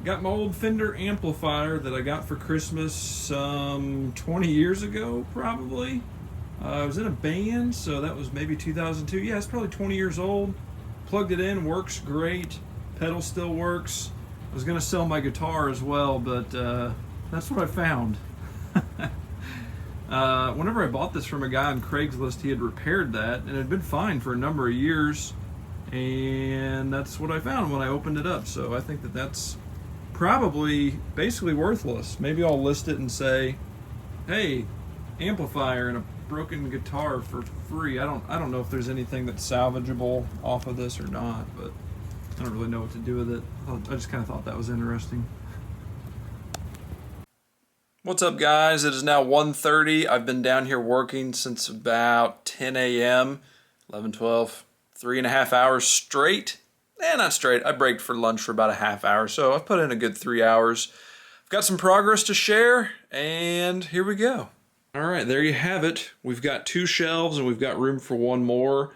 Got my old Fender amplifier that I got for Christmas 20 years ago, probably. I was in a band, so that was maybe 2002. Yeah, it's probably 20 years old. Plugged it in, works great. Pedal still works. I was going to sell my guitar as well, but that's what I found. Whenever I bought this from a guy on Craigslist, he had repaired that, and it had been fine for a number of years. And that's what I found when I opened it up. So I think that that's probably basically worthless. Maybe I'll list it and say, hey, amplifier and a broken guitar for free. I don't know if there's anything that's salvageable off of this or not, but I don't really know what to do with it. I just kind of thought that was interesting. What's up, guys? It is now 1:30. I've been down here working since about 10 a.m. 11, 12, 3.5 hours straight. Not straight. I braked for lunch for about a half hour, so I've put in a good 3 hours. I've got some progress to share, and here we go. All right, there you have it. We've got 2 shelves, and we've got room for 1 more.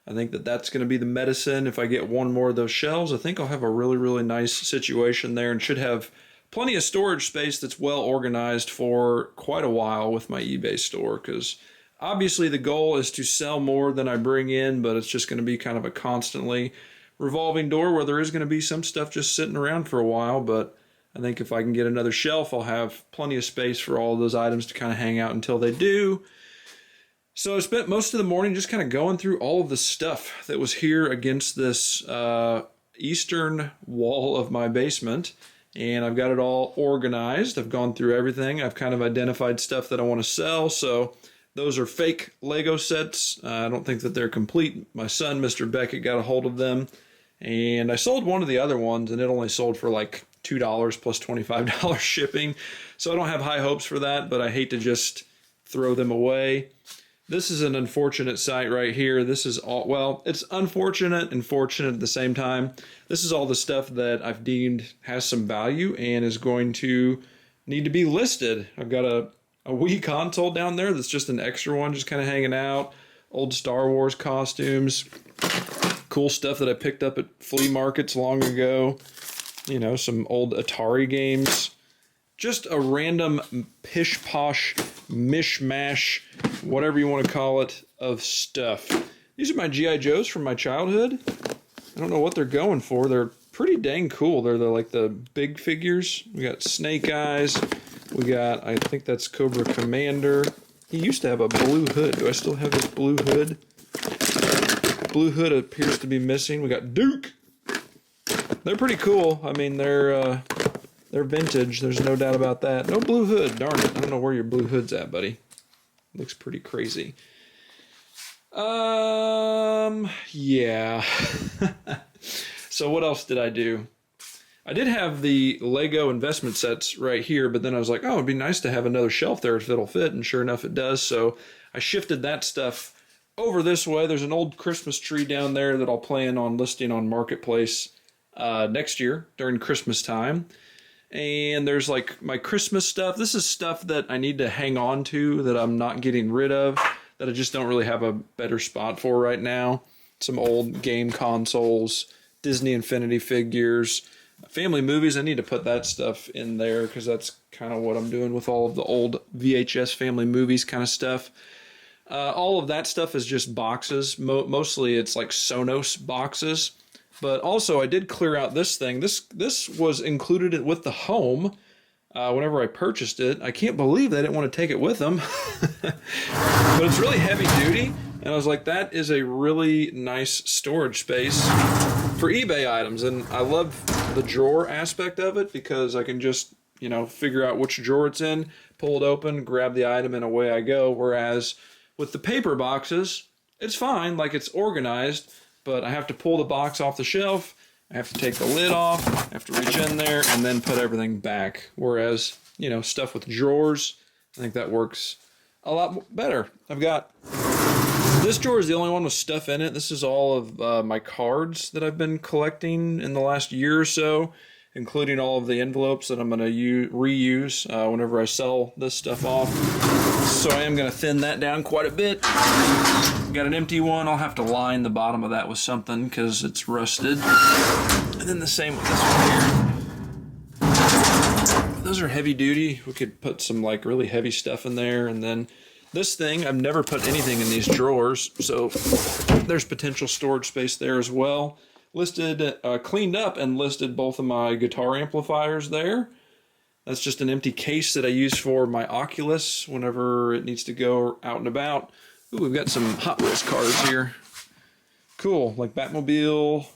I think that that's going to be the medicine. If I get 1 more of those shelves, I think I'll have a really, really nice situation there and should have plenty of storage space that's well organized for quite a while with my eBay store, because obviously the goal is to sell more than I bring in, but it's just going to be kind of a constantly revolving door where there is going to be some stuff just sitting around for a while. But I think if I can get another shelf, I'll have plenty of space for all of those items to kind of hang out until they do. So I spent most of the morning just kind of going through all of the stuff that was here against this eastern wall of my basement. And I've got it all organized. I've gone through everything. I've kind of identified stuff that I want to sell. So those are fake Lego sets. I don't think that they're complete. My son, Mr. Beckett, got a hold of them. And I sold one of the other ones, and it only sold for like $2 plus $25 shipping. So I don't have high hopes for that, but I hate to just throw them away. This is an unfortunate site right here. This is all, well, it's unfortunate and fortunate at the same time. This is all the stuff that I've deemed has some value and is going to need to be listed. I've got a Wii console down there that's just an extra one, just kind of hanging out. Old Star Wars costumes. Cool stuff that I picked up at flea markets long ago. You know, some old Atari games. Just a random pish-posh mishmash, whatever you want to call it, of stuff. These are my G.I. Joes from my childhood. I don't know what they're going for. They're pretty dang cool. They're like the big figures. We got Snake Eyes. We got, I think that's Cobra Commander. He used to have a blue hood. Do I still have his blue hood? Blue hood appears to be missing. We got Duke. They're pretty cool. I mean, they're vintage. There's no doubt about that. No blue hood. Darn it. I don't know where your blue hood's at, buddy. Looks pretty crazy. Yeah. So what else did I do? I did have the Lego investment sets right here, but then I was like, oh, it'd be nice to have another shelf there if it'll fit, and sure enough it does. So I shifted that stuff over this way. There's an old Christmas tree down there that I'll plan on listing on Marketplace next year during Christmas time. And there's like my Christmas stuff. This is stuff that I need to hang on to that I'm not getting rid of, that I just don't really have a better spot for right now. Some old game consoles, Disney Infinity figures, family movies. I need to put that stuff in there because that's kind of what I'm doing with all of the old VHS family movies kind of stuff. All of that stuff is just boxes. Mostly it's like Sonos boxes. But also I did clear out this thing. This was included with the home whenever I purchased it. I can't believe they didn't want to take it with them. But it's really heavy duty. And I was like, that is a really nice storage space for eBay items. And I love the drawer aspect of it because I can just, you know, figure out which drawer it's in, pull it open, grab the item, and away I go. Whereas with the paper boxes, it's fine, like it's organized, but I have to pull the box off the shelf, I have to take the lid off, I have to reach in there, and then put everything back. Whereas, you know, stuff with drawers, I think that works a lot better. I've got, this drawer is the only one with stuff in it. This is all of my cards that I've been collecting in the last year or so, including all of the envelopes that I'm going to reuse whenever I sell this stuff off. So I am going to thin that down quite a bit. Got an empty one. I'll have to line the bottom of that with something because it's rusted. And then the same with this one here. those are heavy duty. We could put some like really heavy stuff in there. And then this thing, I've never put anything in these drawers, so there's potential storage space there as well. Listed, cleaned up and listed both of my guitar amplifiers there. That's just an empty case that I use for my Oculus whenever it needs to go out and about. Ooh, we've got some Hot Wheels cars here. Cool, like Batmobile,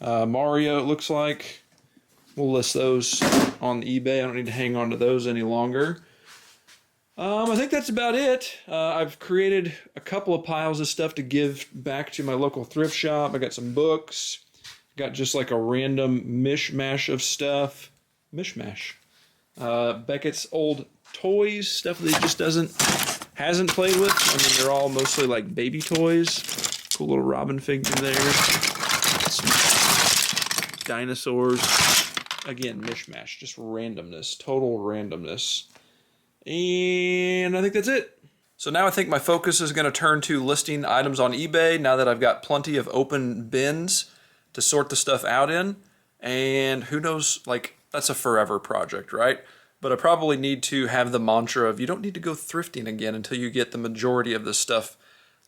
Mario it looks like. We'll list those on eBay. I don't need to hang on to those any longer. I think that's about it. I've created a couple of piles of stuff to give back to my local thrift shop. I got some books. Got just like a random mishmash of stuff. Mishmash. Beckett's old toys, stuff that he just hasn't played with. I mean, they're all mostly like baby toys. Cool little Robin figure there. Some dinosaurs. Again, mishmash, just randomness, total randomness. And I think that's it. So now I think my focus is going to turn to listing items on eBay now that I've got plenty of open bins to sort the stuff out in. And who knows, like, that's a forever project, right? But I probably need to have the mantra of you don't need to go thrifting again until you get the majority of this stuff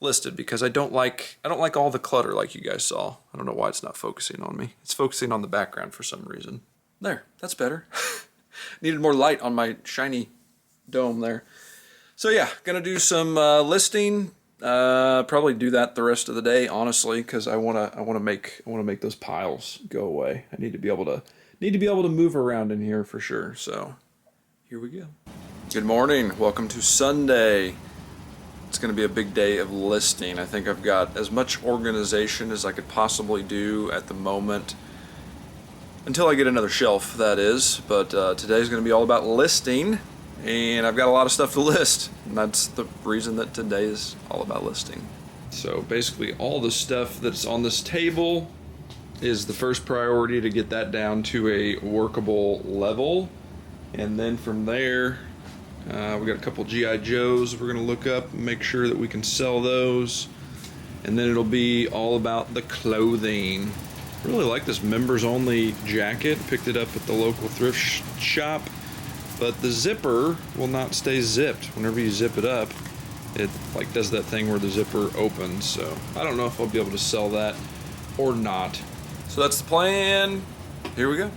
listed, because I don't like all the clutter like you guys saw. I don't know why it's not focusing on me. It's focusing on the background for some reason. There, that's better. Needed more light on my shiny dome there. So yeah, gonna do some listing. Probably do that the rest of the day, honestly, because I wanna make those piles go away. I need to be able to move around in here for sure. So here we go. Good morning. Welcome to Sunday. It's going to be a big day of listing. I think I've got as much organization as I could possibly do at the moment. Until I get another shelf, that is. But today's going to be all about listing. And I've got a lot of stuff to list. And that's the reason that today is all about listing. So basically all the stuff that's on this table is the first priority to get that down to a workable level. And then from there, we got a couple G.I. Joes we're going to look up and make sure that we can sell those. And then it'll be all about the clothing. I really like this members only jacket. Picked it up at the local thrift shop. But the zipper will not stay zipped. Whenever you zip it up, it like does that thing where the zipper opens. So I don't know if I'll be able to sell that or not. So that's the plan. Here we go.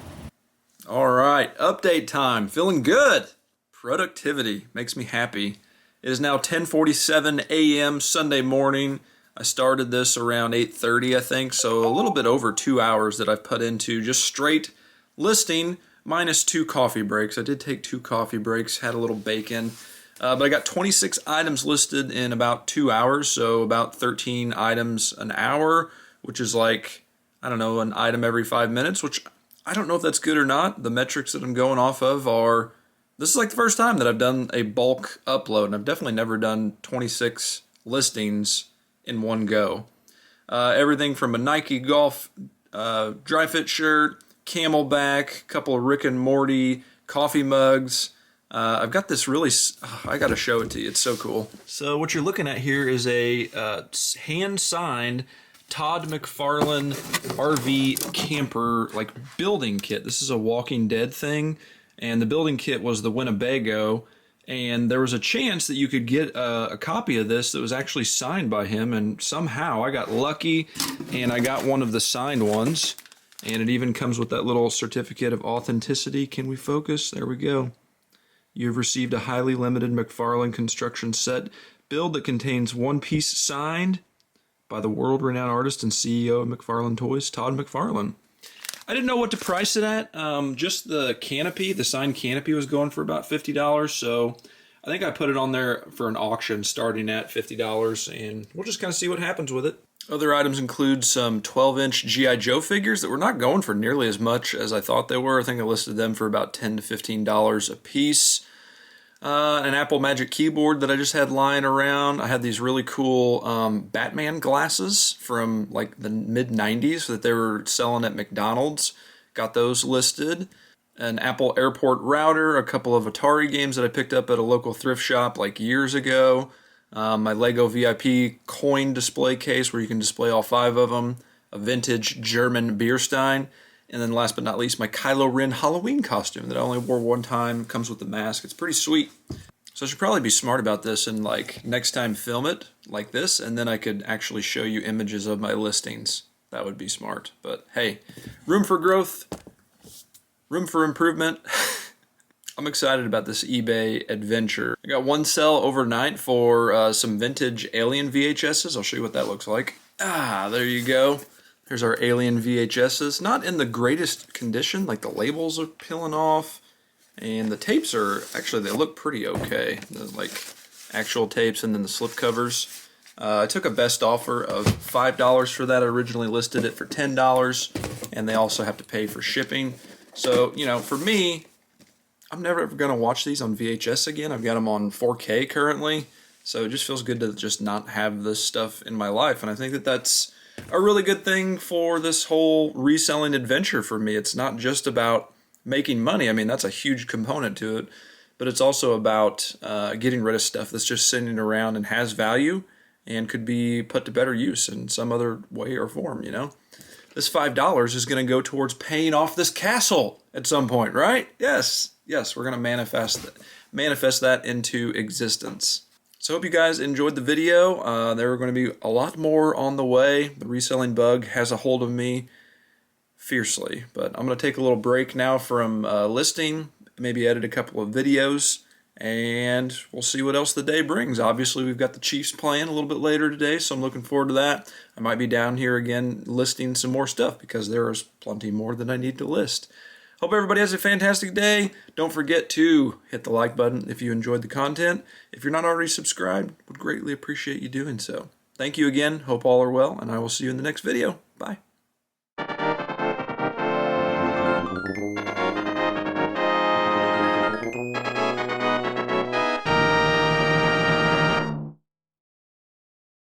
All right, update time. Feeling good. Productivity makes me happy. It is now 10:47 a.m. Sunday morning. I started this around 8:30, I think, so a little bit over 2 hours that I've put into just straight listing minus 2 coffee breaks. I did take 2 coffee breaks, had a little bacon, but I got 26 items listed in about 2 hours, so about 13 items an hour, which is like, I don't know, an item every 5 minutes, which I don't know if that's good or not. The metrics that I'm going off of are, this is like the first time that I've done a bulk upload, and I've definitely never done 26 listings in one go. Everything from a Nike Golf dry fit shirt, Camelback, a couple of Rick and Morty coffee mugs. I've got this really, I gotta show it to you, it's so cool. So what you're looking at here is a hand-signed Todd McFarlane RV camper like building kit. This is a Walking Dead thing, and the building kit was the Winnebago, and there was a chance that you could get a copy of this that was actually signed by him, and somehow I got lucky and I got one of the signed ones, and it even comes with that little certificate of authenticity. Can we focus? There we go. You've received a highly limited McFarlane construction set build that contains one piece signed by the world-renowned artist and CEO of McFarlane Toys, Todd McFarlane. I didn't know what to price it at. Just the canopy, the signed canopy was going for about $50, so I think I put it on there for an auction starting at $50, and we'll just kind of see what happens with it. Other items include some 12-inch G.I. Joe figures that were not going for nearly as much as I thought they were. I think I listed them for about $10 to $15 a piece. An Apple Magic keyboard that I just had lying around. I had these really cool Batman glasses from like the mid-90s that they were selling at McDonald's. Got those listed. An Apple Airport router, a couple of Atari games that I picked up at a local thrift shop like years ago. My Lego VIP coin display case where you can display all 5 of them. A vintage German beer stein. And then last but not least, my Kylo Ren Halloween costume that I only wore one time. Comes with the mask. It's pretty sweet. So I should probably be smart about this and like next time film it like this, and then I could actually show you images of my listings. That would be smart. But hey, room for growth, room for improvement. I'm excited about this eBay adventure. I got one sell overnight for some vintage Alien VHSs. I'll show you what that looks like. There you go. Here's our Alien VHSs. Not in the greatest condition, like the labels are peeling off. And the tapes are, actually they look pretty okay. The, like actual tapes and then the slip covers. I took a best offer of $5 for that. I originally listed it for $10. And they also have to pay for shipping. So, you know, for me, I'm never ever going to watch these on VHS again. I've got them on 4K currently. So it just feels good to just not have this stuff in my life. And I think that that's a really good thing for this whole reselling adventure for me. It's not just about making money. I mean, that's a huge component to it, but it's also about getting rid of stuff that's just sitting around and has value and could be put to better use in some other way or form, you know? This $5 is going to go towards paying off this castle at some point, right? Yes, we're going to manifest that into existence. So I hope you guys enjoyed the video. There are going to be a lot more on the way. The reselling bug has a hold of me fiercely, but I'm going to take a little break now from listing, maybe edit a couple of videos, and we'll see what else the day brings. Obviously, we've got the Chiefs playing a little bit later today, so I'm looking forward to that. I might be down here again listing some more stuff because there is plenty more than I need to list. Hope everybody has a fantastic day. Don't forget to hit the like button if you enjoyed the content. If you're not already subscribed, would greatly appreciate you doing so. Thank you again. Hope all are well, and I will see you in the next video. Bye.